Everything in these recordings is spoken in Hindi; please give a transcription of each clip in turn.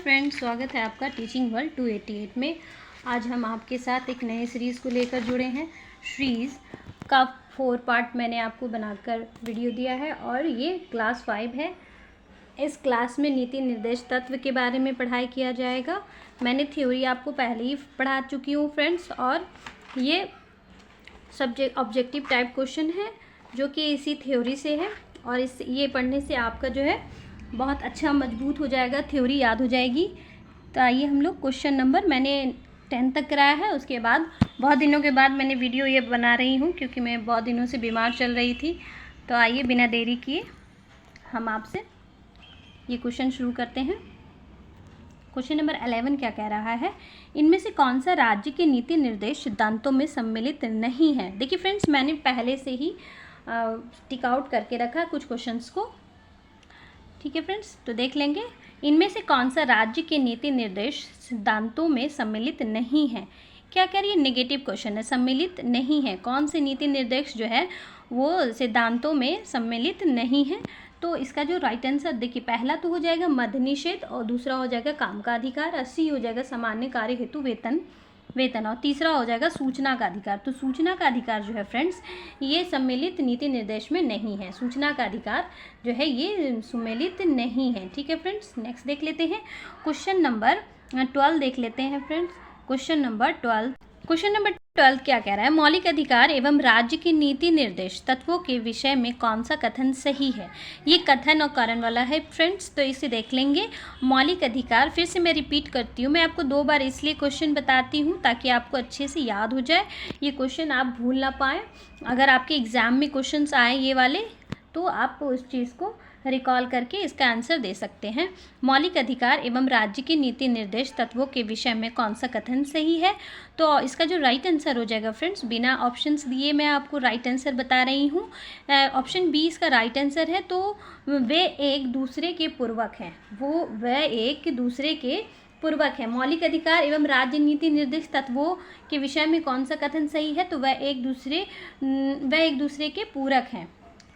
फ्रेंड्स, स्वागत है आपका टीचिंग वर्ल्ड 288 में। आज हम आपके साथ एक नए सीरीज़ को लेकर जुड़े हैं। सीरीज़ का 4 पार्ट मैंने आपको बनाकर वीडियो दिया है और ये क्लास 5 है। इस क्लास में नीति निर्देश तत्व के बारे में पढ़ाई किया जाएगा। मैंने थ्योरी आपको पहले ही पढ़ा चुकी हूँ फ्रेंड्स, और ये सब्जेक्ट ऑब्जेक्टिव टाइप क्वेश्चन है जो कि इसी थ्योरी से है, और ये पढ़ने से आपका जो है बहुत अच्छा मजबूत हो जाएगा, थ्योरी याद हो जाएगी। तो आइए हम लोग क्वेश्चन नंबर, मैंने 10 तक कराया है, उसके बाद बहुत दिनों के बाद मैंने वीडियो ये बना रही हूँ क्योंकि मैं बहुत दिनों से बीमार चल रही थी। तो आइए बिना देरी किए हम आपसे ये क्वेश्चन शुरू करते हैं। क्वेश्चन नंबर 11 क्या कह रहा है, इनमें से कौन सा राज्य के नीति निर्देश सिद्धांतों में सम्मिलित नहीं है। देखिए फ्रेंड्स, मैंने पहले से ही टिक आउट करके रखा कुछ क्वेश्चंस को, ठीक है फ्रेंड्स। तो देख लेंगे, इनमें से कौन सा राज्य के नीति निर्देश सिद्धांतों में सम्मिलित नहीं है। क्या कह रही है, नेगेटिव क्वेश्चन है, सम्मिलित नहीं है। कौन से नीति निर्देश जो है वो सिद्धांतों में सम्मिलित नहीं है। तो इसका जो राइट आंसर देखिए, पहला तो हो जाएगा मद्य निषेध, और दूसरा हो जाएगा काम का अधिकार, 80 हो जाएगा सामान्य कार्य हेतु वेतन, और तीसरा हो जाएगा सूचना का अधिकार। तो सूचना का अधिकार जो है फ्रेंड्स, ये सम्मिलित नीति निर्देश में नहीं है। सूचना का अधिकार जो है ये सम्मिलित नहीं है, ठीक है फ्रेंड्स। नेक्स्ट देख लेते हैं क्वेश्चन नंबर 12 देख लेते हैं फ्रेंड्स। क्वेश्चन नंबर 12 क्या कह रहा है, मौलिक अधिकार एवं राज्य के नीति निर्देश तत्वों के विषय में कौन सा कथन सही है। ये कथन और कारण वाला है फ्रेंड्स, तो इसे देख लेंगे। मौलिक अधिकार, फिर से मैं रिपीट करती हूँ, मैं आपको 2 बार इसलिए क्वेश्चन बताती हूँ ताकि आपको अच्छे से याद हो जाए, ये क्वेश्चन आप भूल ना पाएँ। अगर आपके एग्ज़ाम में क्वेश्चन आए ये वाले, तो आप उस चीज़ को रिकॉल करके इसका आंसर दे सकते हैं। मौलिक अधिकार एवं राज्य के नीति निर्देश तत्वों के विषय में कौन सा कथन सही है। तो इसका जो राइट आंसर हो जाएगा फ्रेंड्स, बिना ऑप्शंस दिए मैं आपको राइट आंसर बता रही हूँ। ऑप्शन बी इसका राइट आंसर है। तो वे एक दूसरे के पूर्वक हैं, वह एक दूसरे के पूर्वक है। मौलिक अधिकार एवं राज्य नीति निर्देश तत्वों के विषय में कौन सा कथन सही है, तो वह एक दूसरे के पूरक हैं,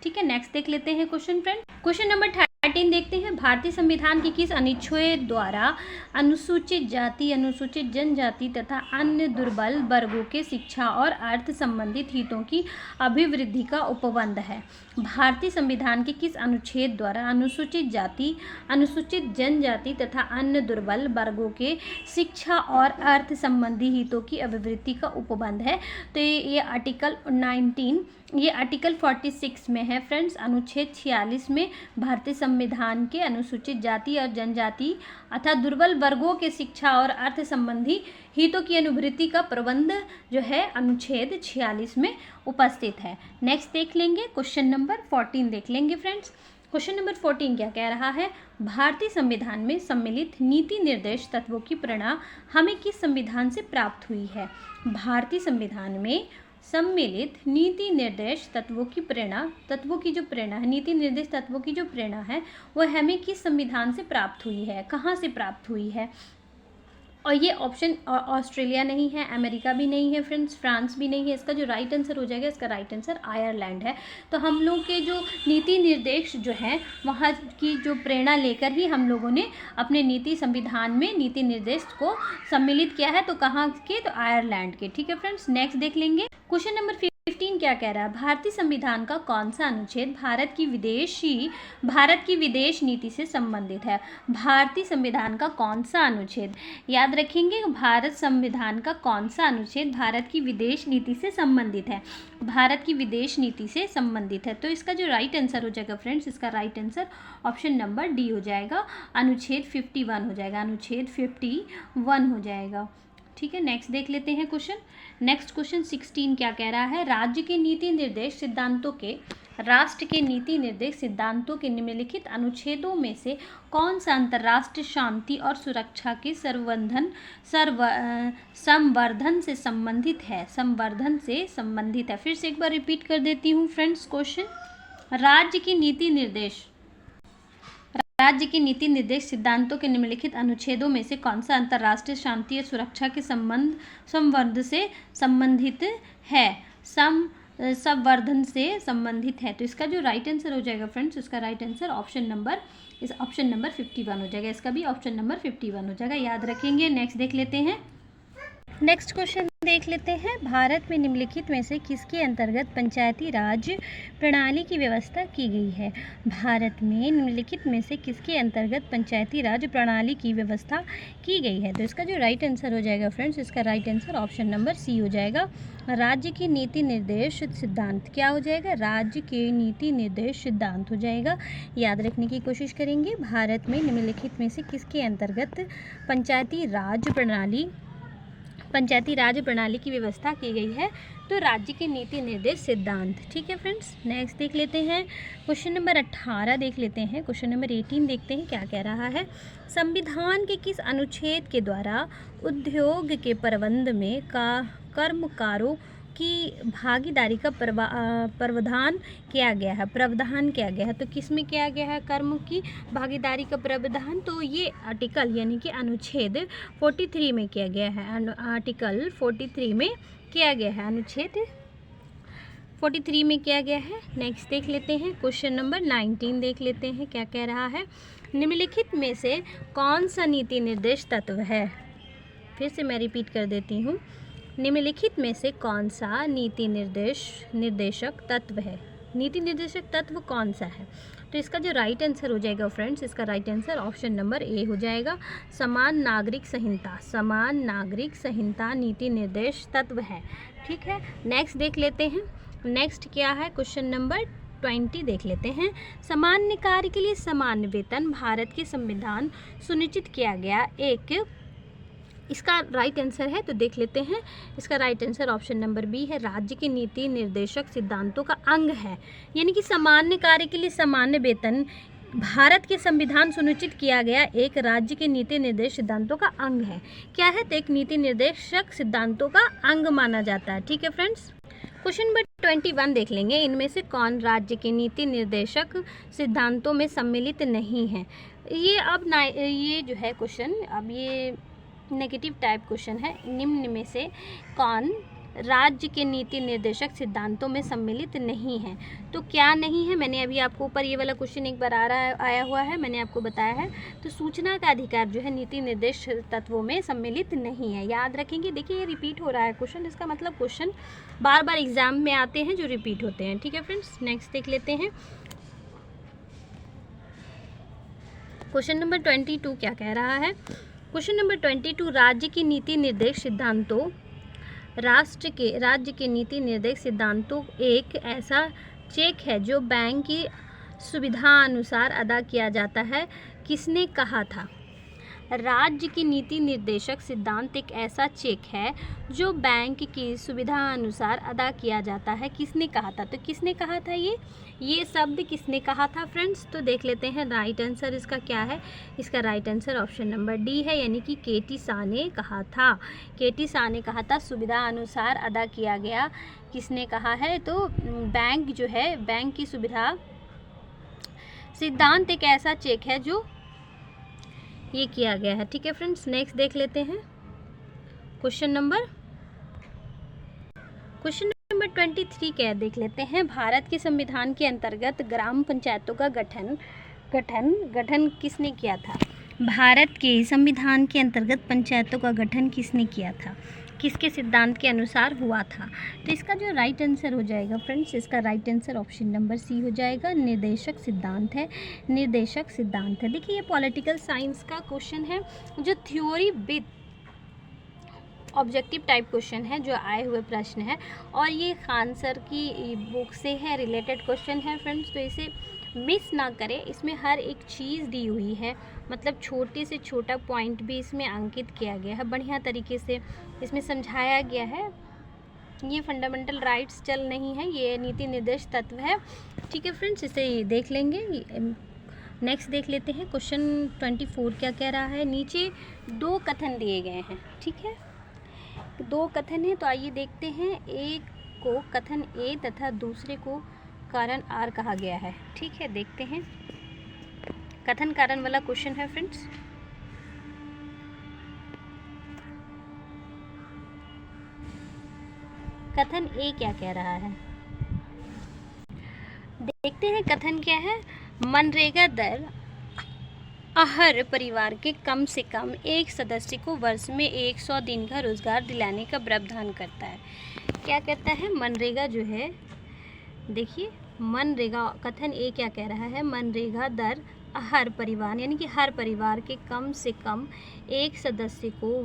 ठीक है। नेक्स्ट देख लेते हैं क्वेश्चन फ्रेंड। क्वेश्चन नंबर 13 देखते हैं, भारतीय संविधान के किस अनुच्छेद द्वारा अनुसूचित जाति, अनुसूचित जनजाति तथा अन्य दुर्बल वर्गों के शिक्षा और अर्थ संबंधित हितों की अभिवृद्धि का उपबंध है। भारतीय संविधान के किस अनुच्छेद द्वारा अनुसूचित जाति, अनुसूचित जनजाति तथा अन्य दुर्बल वर्गों के शिक्षा और अर्थ संबंधी हितों की अभिवृद्धि का उपबंध है। तो ये आर्टिकल 19, ये आर्टिकल 46 में है फ्रेंड्स। अनुच्छेद 46 में भारतीय संविधान के अनुसूचित जाति और जनजाति अथवा दुर्बल वर्गों के शिक्षा और अर्थ संबंधी हितों की अभिवृद्धि का प्रबंध जो है अनुच्छेद 46 में उपस्थित है। नेक्स्ट देख लेंगे, क्वेश्चन नंबर 14 देख लेंगे फ्रेंड्स। क्वेश्चन नंबर 14 क्या कह रहा है, भारतीय संविधान में सम्मिलित नीति निर्देश तत्वों की प्रेरणा हमें किस संविधान से प्राप्त हुई है। भारतीय संविधान में सम्मिलित नीति निर्देश तत्वों की जो प्रेरणा है, नीति निर्देश तत्वों की जो प्रेरणा है, वह हमें किस संविधान से प्राप्त हुई है, कहाँ से प्राप्त हुई है। और ये ऑप्शन ऑस्ट्रेलिया नहीं है, अमेरिका भी नहीं है फ्रेंड्स, फ्रांस भी नहीं है। इसका जो राइट आंसर हो जाएगा, इसका राइट आंसर आयरलैंड है। तो हम लोग के जो नीति निर्देश जो है, वहाँ की जो प्रेरणा लेकर ही हम लोगों ने अपने नीति संविधान में नीति निर्देश को सम्मिलित किया है। तो कहाँ के, तो आयरलैंड के, ठीक है फ्रेंड्स। नेक्स्ट देख लेंगे, क्वेश्चन नंबर 15 क्या कह रहा है, भारतीय संविधान का कौन सा अनुच्छेद भारत की विदेश नीति से संबंधित है। भारतीय संविधान का कौन सा अनुच्छेद, याद रखेंगे, भारत संविधान का कौन सा अनुच्छेद भारत की विदेश नीति से संबंधित है, भारत की विदेश नीति से संबंधित है। तो इसका जो राइट आंसर हो जाएगा फ्रेंड्स, इसका right answer option number D हो जाएगा, अनुच्छेद 51 हो जाएगा, अनुच्छेद 51 हो जाएगा, ठीक है। नेक्स्ट देख लेते हैं क्वेश्चन। नेक्स्ट क्वेश्चन 16 क्या कह रहा है, राष्ट्र के नीति निर्देश सिद्धांतों के निम्नलिखित अनुच्छेदों में से कौन सा अंतर्राष्ट्रीय शांति और सुरक्षा के संवर्धन से संबंधित है। फिर से एक बार रिपीट कर देती हूँ फ्रेंड्स क्वेश्चन, राज्य के नीति निर्देश सिद्धांतों के निम्नलिखित अनुच्छेदों में से कौन सा अंतर्राष्ट्रीय शांति और सुरक्षा के संवर्धन से संबंधित है। संवर्धन से संबंधित है। तो इसका जो राइट आंसर हो जाएगा फ्रेंड्स, इसका राइट आंसर ऑप्शन नंबर 51 हो जाएगा। इसका भी ऑप्शन नंबर 51 हो जाएगा, याद रखेंगे। नेक्स्ट देख लेते हैं। नेक्स्ट क्वेश्चन देख लेते हैं। भारत में निम्नलिखित में से किसके अंतर्गत पंचायती राज प्रणाली की व्यवस्था की गई है? भारत में निम्नलिखित में से किसके अंतर्गत पंचायती राज प्रणाली की व्यवस्था की गई है? तो इसका जो राइट आंसर हो जाएगा फ्रेंड्स, इसका right answer option number C हो जाएगा। राज्य की नीति निर्देश सिद्धांत क्या हो जाएगा? राज्य के नीति निर्देश सिद्धांत हो जाएगा। याद रखने की कोशिश करेंगे। भारत में निम्नलिखित में से किसके अंतर्गत पंचायती राज प्रणाली की व्यवस्था की गई है? तो राज्य के नीति निर्देश सिद्धांत। ठीक है फ्रेंड्स, नेक्स्ट देख लेते हैं। क्वेश्चन नंबर 18 देख लेते हैं। क्वेश्चन नंबर 18 देखते हैं क्या कह रहा है। संविधान के किस अनुच्छेद के द्वारा उद्योग के प्रबंध में कर्मकारों की भागीदारी का प्रावधान किया गया है? तो किस में किया गया है कर्म की भागीदारी का प्रावधान? तो ये आर्टिकल यानी कि अनुच्छेद 43 में किया गया है। आर्टिकल 43 में किया गया है, अनुच्छेद 43 में किया गया है। नेक्स्ट देख लेते हैं। क्वेश्चन नंबर 19 देख लेते हैं क्या कह रहा है। निम्नलिखित में से कौन सा नीति निर्देश तत्व है? फिर से मैं रिपीट कर देती हूँ। निम्नलिखित में से कौन सा नीति निर्देशक तत्व है? नीति निर्देशक तत्व कौन सा है? तो इसका जो राइट आंसर हो जाएगा फ्रेंड्स, इसका right answer option number A हो जाएगा। समान नागरिक संहिता नीति निर्देश तत्व है। ठीक है, नेक्स्ट देख लेते हैं। नेक्स्ट क्या है? क्वेश्चन नंबर 20 देख लेते हैं। सामान्य कार्य के लिए समान वेतन भारत के संविधान सुनिश्चित किया गया एक, इसका राइट आंसर है तो देख लेते हैं। इसका right answer option number B है। राज्य के नीति निर्देशक सिद्धांतों का अंग है, यानी कि सामान्य कार्य के लिए सामान्य वेतन भारत के संविधान सुनिश्चित किया गया एक राज्य के नीति निर्देश सिद्धांतों का अंग है। क्या है? तो एक नीति निर्देशक सिद्धांतों का अंग माना जाता है। ठीक है फ्रेंड्स, क्वेश्चन नंबर 21 देख लेंगे। इनमें से कौन राज्य के नीति निर्देशक सिद्धांतों में सम्मिलित नहीं है? ये जो है क्वेश्चन, अब ये नेगेटिव टाइप क्वेश्चन है। निम्न में से कौन राज्य के नीति निर्देशक सिद्धांतों में सम्मिलित नहीं है? तो क्या नहीं है? मैंने अभी आपको ऊपर ये वाला क्वेश्चन एक बार आया हुआ है, मैंने आपको बताया है। तो सूचना का अधिकार जो है नीति निर्देश तत्वों में सम्मिलित नहीं है, याद रखेंगे। देखिए ये रिपीट हो रहा है क्वेश्चन, इसका मतलब क्वेश्चन बार बार एग्जाम में आते हैं जो रिपीट होते हैं। ठीक है फ्रेंड्स, नेक्स्ट देख लेते हैं। क्वेश्चन नंबर 22 क्या कह रहा है? क्वेश्चन नंबर 22, राज्य के नीति निर्देश सिद्धांतों राज्य के नीति निर्देश सिद्धांतों एक ऐसा चेक है जो बैंक की सुविधा अनुसार अदा किया जाता है, किसने कहा था? राज्य की नीति निर्देशक सिद्धांत एक ऐसा चेक है जो बैंक की सुविधा अनुसार अदा किया जाता है, किसने कहा था? तो किसने कहा था ये शब्द किसने कहा था फ्रेंड्स? तो देख लेते हैं राइट आंसर इसका क्या है। इसका right answer option number D है, यानी कि केटी शाह ने कहा था। केटी शाह ने कहा था सुविधा अनुसार अदा किया गया, किसने कहा है? तो बैंक जो है, बैंक की सुविधा सिद्धांत एक ऐसा चेक है जो ये किया गया है। ठीक है फ्रेंड्स, नेक्स्ट देख लेते हैं। क्वेश्चन नंबर 23 क्या देख लेते हैं। भारत के संविधान के अंतर्गत ग्राम पंचायतों का गठन किसने किया था? भारत के संविधान के अंतर्गत पंचायतों का गठन किसने किया था? किसके सिद्धांत के अनुसार हुआ था? तो इसका जो राइट आंसर हो जाएगा फ्रेंड्स, इसका right answer option number C हो जाएगा। निर्देशक सिद्धांत है। देखिए ये पॉलिटिकल साइंस का क्वेश्चन है, जो theory with objective type question है, जो आए हुए प्रश्न है, और ये खान सर की बुक से है, रिलेटेड क्वेश्चन है फ्रेंड्स। तो इसे मिस ना करें, इसमें हर एक चीज़ दी हुई है, मतलब छोटे से छोटा पॉइंट भी इसमें अंकित किया गया है, बढ़िया तरीके से इसमें समझाया गया है। ये फंडामेंटल राइट्स चल नहीं है, ये नीति निर्देश तत्व है। ठीक है फ्रेंड्स, इसे देख लेंगे। नेक्स्ट देख लेते हैं। क्वेश्चन 24 क्या कह रहा है? नीचे 2 कथन दिए गए हैं। ठीक है, 2 कथन है, तो आइए देखते हैं। एक को कथन ए तथा दूसरे को कारण आर कहा गया है। ठीक है, देखते हैं। कथन कारण वाला क्वेश्चन है फ्रेंड्स। कथन ए क्या कह रहा है? देखते हैं कथन क्या है। मनरेगा दर हर परिवार के कम से कम एक सदस्य को वर्ष में 100 दिन का रोजगार दिलाने का प्रावधान करता है। क्या कहता है? मनरेगा जो है, देखिए मनरेगा कथन ए क्या कह रहा है, मनरेगा दर हर परिवार यानी कि हर परिवार के कम से कम एक सदस्य को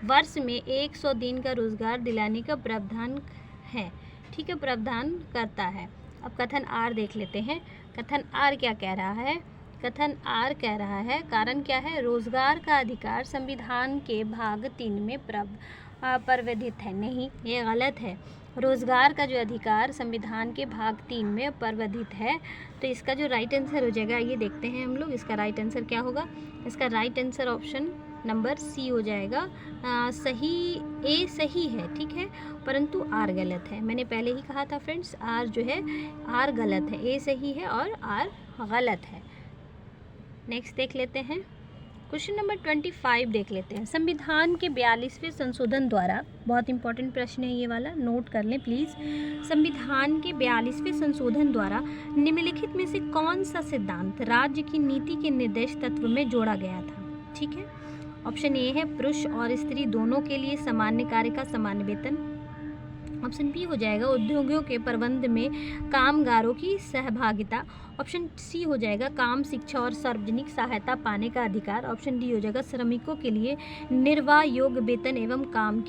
वर्ष में 100 दिन का रोजगार दिलाने का प्रावधान है। ठीक है, प्रावधान करता है। अब कथन आर देख लेते हैं। कथन आर क्या कह रहा है? कथन आर कह रहा है कारण क्या है? रोजगार का अधिकार संविधान के भाग 3 में प्रावधानित है। नहीं, ये गलत है। रोजगार का जो अधिकार संविधान के भाग 3 में प्रावधानित है, तो इसका जो राइट आंसर हो जाएगा, ये देखते हैं हम लोग। इसका राइट आंसर क्या होगा? इसका right answer option number C हो जाएगा। सही, ए सही है, ठीक है, परंतु आर गलत है। मैंने पहले ही कहा था फ्रेंड्स, आर जो है, आर गलत है। ए सही है और आर गलत है। नेक्स्ट देख लेते हैं, क्वेश्चन नंबर 25 देख लेते हैं। संविधान के 42वें संशोधन द्वारा, बहुत इंपॉर्टेंट प्रश्न है ये वाला, नोट कर लें प्लीज़। संविधान के 42वें संशोधन द्वारा निम्नलिखित में से कौन सा सिद्धांत राज्य की नीति के निर्देश तत्व में जोड़ा गया था? ठीक है, ऑप्शन ए है पुरुष और स्त्री दोनों के लिए सामान्य कार्य का समान वेतन। ऑप्शन बी हो जाएगा उद्योगों के प्रबंध में कामगारों की सहभागिता। ऑप्शन सी हो जाएगा काम, शिक्षा और सार्वजनिक सहायता पाने का अधिकार। ऑप्शन डी हो जाएगा श्रमिकों के लिए निर्वाह योग्य वेतन एवं काम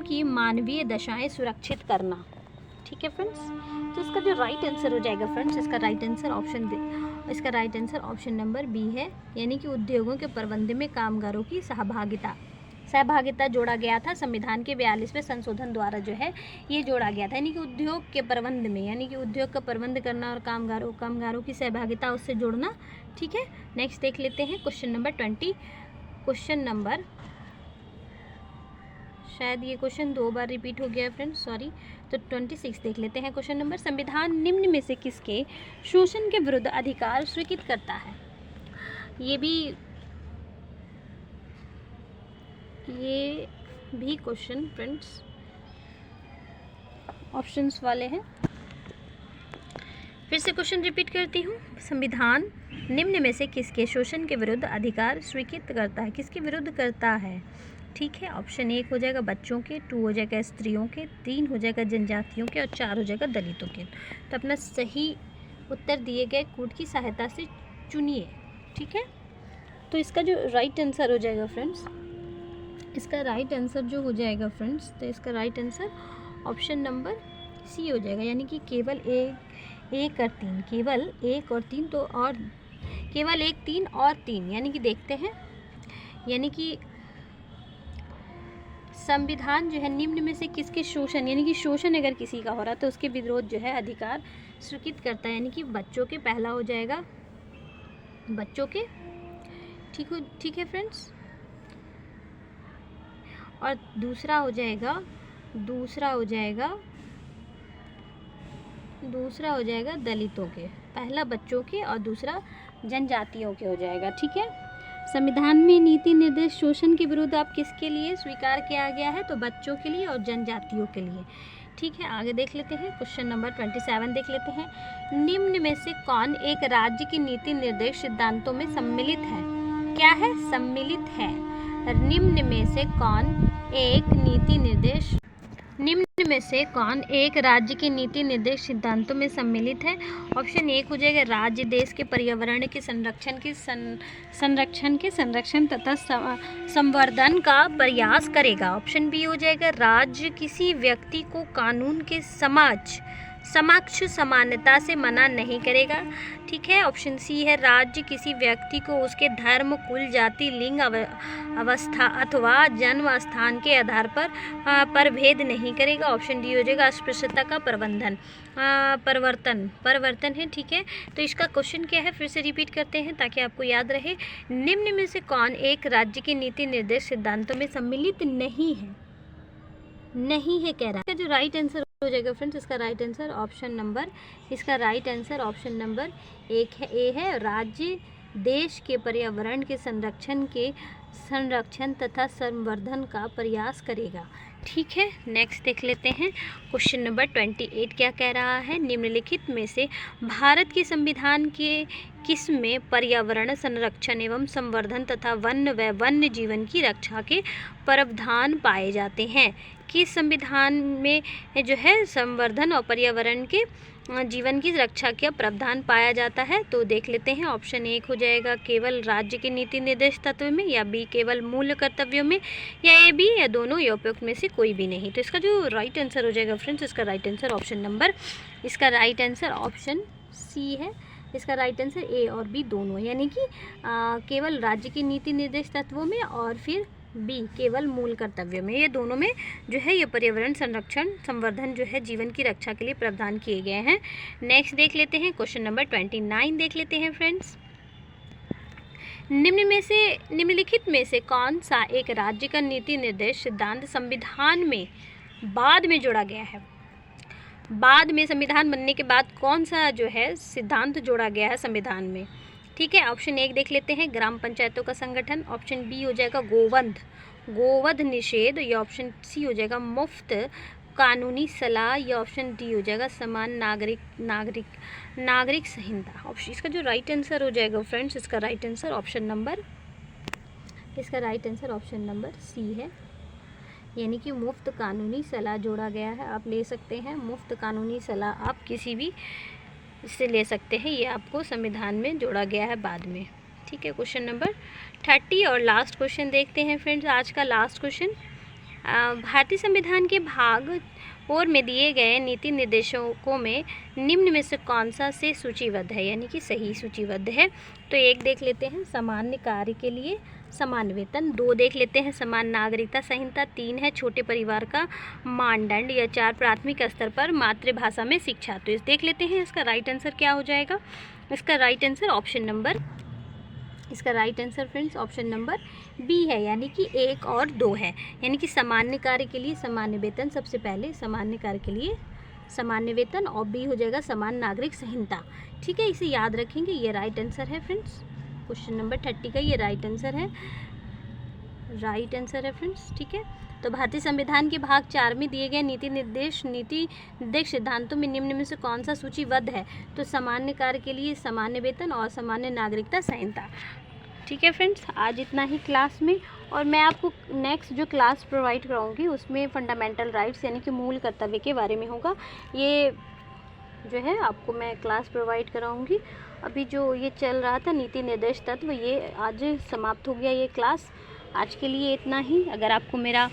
की मानवीय दशाएं सुरक्षित करना। ठीक है फ्रेंड्स, तो इसका जो राइट आंसर हो जाएगा फ्रेंड्स, इसका right answer option number B है, यानी कि उद्योगों के प्रबंध में कामगारों की सहभागिता जोड़ा गया था। संविधान के 42वें संशोधन द्वारा जो है ये जोड़ा गया था, यानी कि उद्योग के प्रबंध में, यानी कि उद्योग का प्रबंध करना और कामगारों की सहभागिता उससे जोड़ना। ठीक है, नेक्स्ट देख लेते हैं क्वेश्चन नंबर शायद ये क्वेश्चन 2 बार रिपीट हो गया है फ्रेंड्स, सॉरी। तो 26 देख लेते हैं क्वेश्चन नंबर। संविधान निम्न में से किसके शोषण के विरुद्ध अधिकार स्वीकृत करता है? ये भी क्वेश्चन फ्रेंड्स ऑप्शंस वाले हैं। फिर से क्वेश्चन रिपीट करती हूँ। संविधान निम्न में से किसके शोषण के विरुद्ध अधिकार स्वीकृत करता है? किसके विरुद्ध करता है? ठीक है, ऑप्शन 1 हो जाएगा बच्चों के, 2 हो जाएगा स्त्रियों के, 3 हो जाएगा जनजातियों के और 4 हो जाएगा दलितों के। तो अपना सही उत्तर दिए गए कोड की सहायता से चुनिए। ठीक है, तो इसका जो राइट आंसर हो जाएगा फ्रेंड्स, इसका राइट आंसर जो हो जाएगा फ्रेंड्स, तो इसका right answer option number C हो जाएगा, यानी कि केवल 1 और 3, केवल 1 और 3, तो और केवल 1, 3 और 3, यानी कि देखते हैं, यानी कि संविधान जो है निम्न में से किसके शोषण, यानी कि शोषण अगर किसी का हो रहा है तो उसके विरोध जो है अधिकार स्वीकृत करता है, यानी कि बच्चों के, पहला हो जाएगा बच्चों के। ठीक है फ्रेंड्स, और दूसरा हो जाएगा दलितों के। पहला बच्चों के और दूसरा जनजातियों के हो जाएगा। ठीक है, संविधान में नीति निर्देश शोषण के विरुद्ध आप किसके लिए स्वीकार किया गया है? तो बच्चों के लिए और जनजातियों के लिए। ठीक है, आगे देख लेते हैं क्वेश्चन नंबर 27 देख लेते हैं। निम्न में से कौन एक राज्य की नीति निर्देश सिद्धांतों में सम्मिलित है? क्या है? सम्मिलित है। निम्न में से कौन एक राज्य के नीति निर्देश सिद्धांतों में सम्मिलित है? ऑप्शन 1 हो जाएगा राज्य देश के पर्यावरण के संरक्षण तथा संवर्धन का प्रयास करेगा। ऑप्शन बी हो जाएगा राज्य किसी व्यक्ति को कानून के समक्ष समानता से मना नहीं करेगा। ठीक है, ऑप्शन सी है राज्य किसी व्यक्ति को उसके धर्म, कुल, जाति, लिंग, अवस्था अथवा जन्म स्थान के आधार पर भेद नहीं करेगा। ऑप्शन डी हो जाएगा अस्पृश्यता का परिवर्तन है। ठीक है, तो इसका क्वेश्चन क्या है फिर से रिपीट करते हैं ताकि आपको याद रहे। निम्न में से कौन एक राज्य के नीति निर्देश सिद्धांतों में सम्मिलित नहीं है कह रहा है। जो राइट आंसर हो जाएगा फ्रेंड्स, इसका राइट आंसर ऑप्शन नंबर 1 है, ए है। राज्य देश के पर्यावरण के संरक्षण तथा संवर्धन का प्रयास करेगा। ठीक है, नेक्स्ट देख लेते हैं। क्वेश्चन नंबर 28 क्या कह रहा है, निम्नलिखित में से भारत के संविधान के किस में पर्यावरण संरक्षण एवं संवर्धन तथा वन व वन्य जीवन की रक्षा के प्रावधान पाए जाते हैं? किस संविधान में जो है संवर्धन और पर्यावरण के जीवन की रक्षा का प्रावधान पाया जाता है? तो देख लेते हैं। ऑप्शन 1 हो जाएगा केवल राज्य के नीति निर्देश तत्व में, या बी केवल मूल कर्तव्यों में, या ए बी, या दोनों, या उपयुक्त में से कोई भी नहीं। तो इसका जो राइट आंसर हो जाएगा फ्रेंड्स, इसका राइट आंसर ऑप्शन सी है। इसका राइट आंसर ए और बी दोनों, यानी कि केवल राज्य के नीति निर्देश तत्वों में और फिर बी केवल मूल कर्तव्यों में, ये दोनों में जो है ये पर्यावरण संरक्षण संवर्धन जो है जीवन की रक्षा के लिए प्रावधान किए गए हैं। नेक्स्ट देख लेते हैं, क्वेश्चन नंबर 29 देख लेते हैं फ्रेंड्स। निम्नलिखित में से कौन सा एक राज्य का नीति निर्देश सिद्धांत संविधान में बाद में जोड़ा गया है? बाद में संविधान बनने के बाद कौन सा जो है सिद्धांत जोड़ा गया है संविधान में? ठीक है, ऑप्शन 1 देख लेते हैं, ग्राम पंचायतों का संगठन। ऑप्शन बी हो जाएगा गोवध निषेध, या ऑप्शन सी हो जाएगा मुफ्त कानूनी सलाह, या ऑप्शन डी हो जाएगा समान नागरिक संहिता। ऑप्शन इसका जो राइट आंसर हो जाएगा फ्रेंड्स, इसका right answer option number C है, यानी कि मुफ्त कानूनी सलाह जोड़ा गया है। आप ले सकते हैं मुफ्त कानूनी सलाह, आप किसी भी इससे ले सकते हैं, ये आपको संविधान में जोड़ा गया है बाद में। ठीक है, क्वेश्चन नंबर 30 और लास्ट क्वेश्चन देखते हैं फ्रेंड्स, आज का लास्ट क्वेश्चन। भारतीय संविधान के भाग 4 में दिए गए नीति निर्देशों में निम्न में से कौन सा से सूचीबद्ध है, यानी कि सही सूचीबद्ध है? तो 1 देख लेते हैं, सामान्य कार्य के लिए समान वेतन। 2 देख लेते हैं, समान नागरिकता संहिता। 3 है छोटे परिवार का मानदंड, या 4 प्राथमिक स्तर पर मातृभाषा में शिक्षा। तो इस देख लेते हैं इसका राइट आंसर क्या हो जाएगा। इसका right answer friends option number B है, यानी कि 1 और 2 है, यानी कि सामान्य कार्य के लिए सामान्य वेतन, सबसे पहले सामान्य कार्य के लिए सामान्य वेतन, और बी हो जाएगा समान नागरिक संहिता। ठीक है, इसे याद रखेंगे, ये राइट आंसर है फ्रेंड्स। क्वेश्चन नंबर 30 का ये राइट आंसर है फ्रेंड्स। ठीक है, तो भारतीय संविधान के भाग 4 में दिए गए नीति निर्देश सिद्धांतों में निम्न में से कौन सा सूचीबद्ध है? तो सामान्य कार्य के लिए सामान्य वेतन और सामान्य नागरिकता संहिता। ठीक है फ्रेंड्स, आज इतना ही क्लास में, और मैं आपको नेक्स्ट जो क्लास प्रोवाइड कराऊंगी उसमें फंडामेंटल राइट्स यानी कि मूल कर्तव्य के बारे में होगा। ये जो है आपको मैं क्लास प्रोवाइड कराऊंगी। अभी जो ये चल रहा था नीति निर्देश तत्व, ये आज समाप्त हो गया ये क्लास। आज के लिए इतना ही। अगर आपको मेरा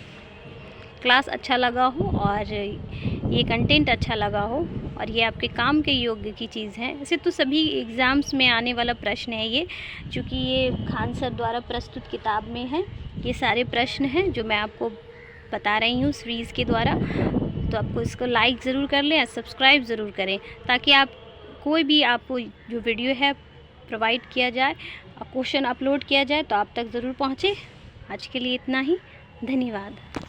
क्लास अच्छा लगा हो और ये कंटेंट अच्छा लगा हो और ये आपके काम के योग्य की चीज़ है, वैसे तो सभी एग्ज़ाम्स में आने वाला प्रश्न है ये, क्योंकि ये खान सर द्वारा प्रस्तुत किताब में है, ये सारे प्रश्न हैं जो मैं आपको बता रही हूँ सीरीज़ के द्वारा। तो आपको इसको लाइक ज़रूर कर लें और सब्सक्राइब ज़रूर करें, ताकि आप कोई भी आपको जो वीडियो है प्रोवाइड किया जाए, क्वेश्चन अपलोड किया जाए तो आप तक ज़रूर पहुँचे। आज के लिए इतना ही, धन्यवाद।